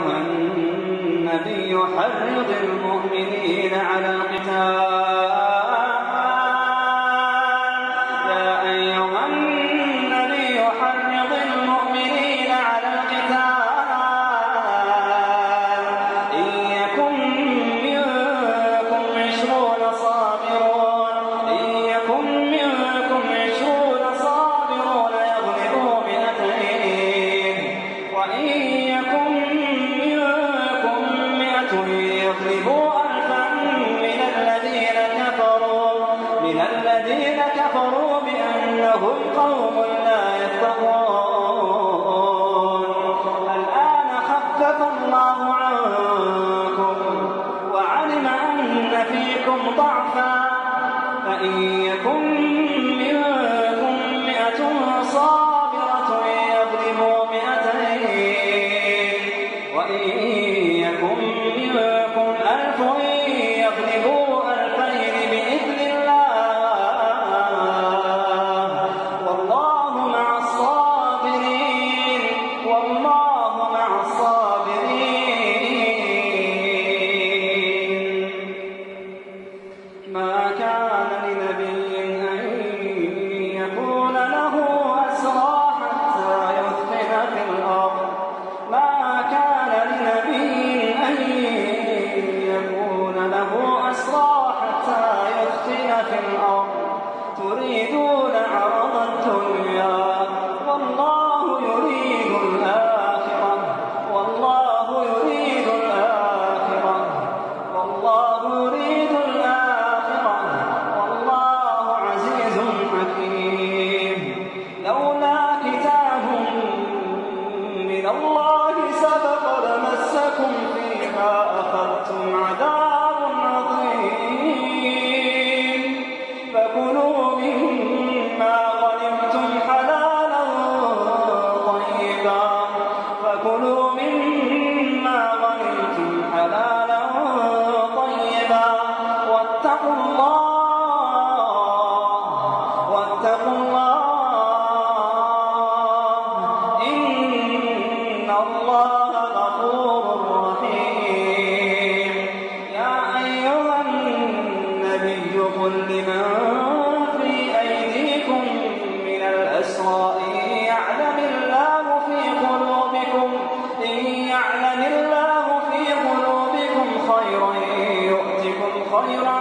أيها النبي حرض المؤمنين على القتال الذين كفروا بأنهم قوم لا يفقهون. الآن خفف الله عنكم وعلم أن فيكم ضعفا فإن يكن منكم 100 صابرة يغلبوا 200 وإن يكن منكم 1000 يغلبوا 2000 بإذن الله والله مع الصابرين. ما كان لنبي أن يكون له أسرى حتى يثخن في الأرض تريدون عرض الدنيا والله يريد الآخرة والله عزيز حكيم. لولا كتاب من الله سبق لمسكم فيما أخذتم عذاب عظيم فكلوا مما غنمتم حلالا طيبا واتقوا الله إن الله غفور رحيم. يا أيها النبي قل لمن في أيديكم من الأسرى إن يعلم الله في قلوبكم خيرا يؤتكم خيرا